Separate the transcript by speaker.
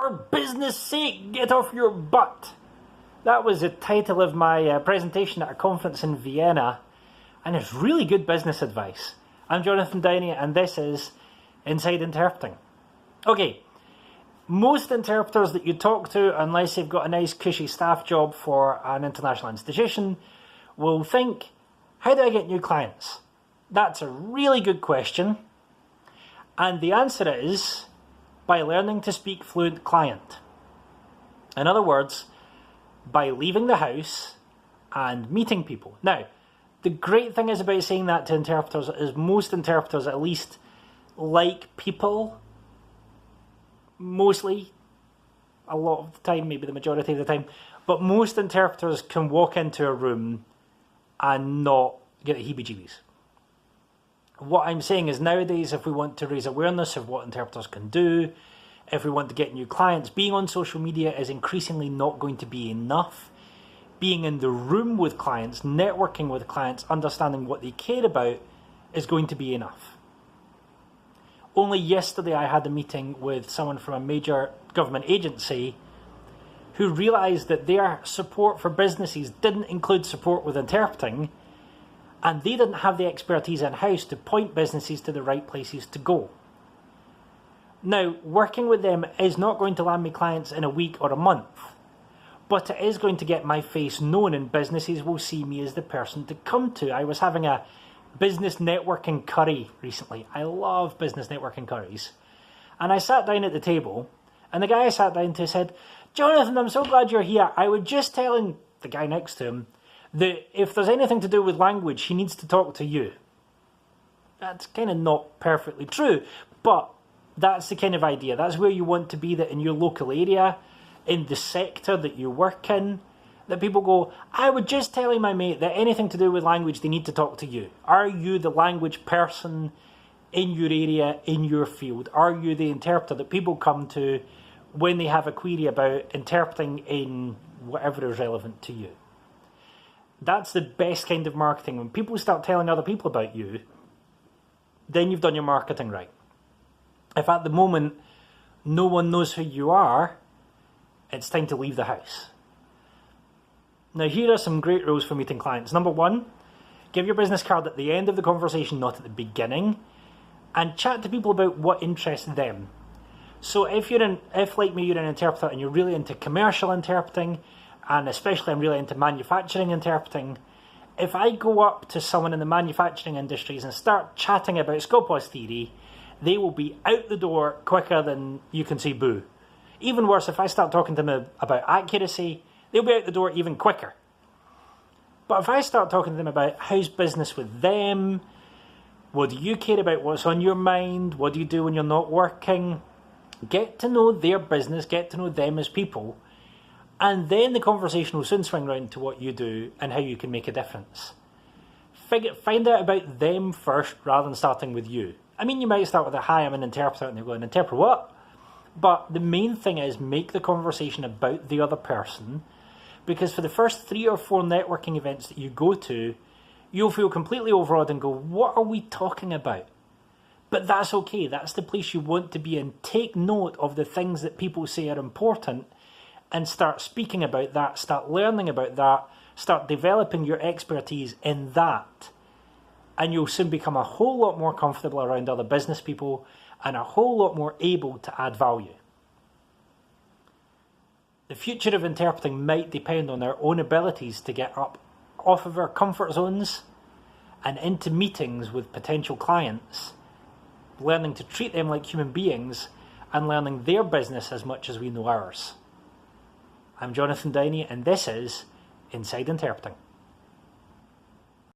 Speaker 1: For business sake, get off your butt. That was the title of my presentation at a conference in Vienna, and it's really good business advice. I'm Jonathan Downey, and this is Inside Interpreting. Okay, most interpreters that you talk to, unless they've got a nice cushy staff job for an international institution, will think, how do I get new clients? That's a really good question, and the answer is by learning to speak fluent client. In other words, by leaving the house and meeting people. Now, the great thing is about saying that to interpreters is most interpreters at least like people, mostly, a lot of the time, maybe the majority of the time, but most interpreters can walk into a room and not get the heebie-jeebies. What I'm saying is nowadays, if we want to raise awareness of what interpreters can do, if we want to get new clients, being on social media is increasingly not going to be enough. Being in the room with clients, networking with clients, understanding what they care about is going to be enough. Only yesterday I had a meeting with someone from a major government agency who realised that their support for businesses didn't include support with interpreting, and they didn't have the expertise in-house to point businesses to the right places to go. Now, working with them is not going to land me clients in a week or a month, but it is going to get my face known, and businesses will see me as the person to come to. I was having a business networking curry recently. I love business networking curries. And I sat down at the table, and the guy I sat down to said, Jonathan, I'm so glad you're here. I was just telling the guy next to him that if there's anything to do with language, he needs to talk to you. That's kind of not perfectly true, but that's the kind of idea. That's where you want to be, that in your local area, in the sector that you work in, that people go, I was just telling my mate that anything to do with language, they need to talk to you. Are you the language person in your area, in your field? Are you the interpreter that people come to when they have a query about interpreting in whatever is relevant to you? That's the best kind of marketing. When people start telling other people about you, then you've done your marketing right. If at the moment no one knows who you are, it's time to leave the house. Now, here are some great rules for meeting clients. Number one, give your business card at the end of the conversation, not at the beginning, and chat to people about what interests them. So if like me, you're an interpreter and you're really into commercial interpreting, and especially I'm really into manufacturing interpreting, if I go up to someone in the manufacturing industries and start chatting about Scopus theory, they will be out the door quicker than you can say boo. Even worse, if I start talking to them about accuracy, they'll be out the door even quicker. But if I start talking to them about how's business with them, what do you care about, what's on your mind, what do you do when you're not working, get to know their business, get to know them as people, and then the conversation will soon swing round to what you do and how you can make a difference. Find out about them first rather than starting with you. I mean, you might start with a, hi, I'm an interpreter, and they're going, interpret what? But the main thing is make the conversation about the other person, because for the first 3 or 4 networking events that you go to, you'll feel completely overawed and go, what are we talking about? But that's okay. That's the place you want to be in. Take note of the things that people say are important and start speaking about that, start learning about that, start developing your expertise in that. And you'll soon become a whole lot more comfortable around other business people and a whole lot more able to add value. The future of interpreting might depend on our own abilities to get up off of our comfort zones and into meetings with potential clients, learning to treat them like human beings and learning their business as much as we know ours. I'm Jonathan Downey, and this is Inside Interpreting.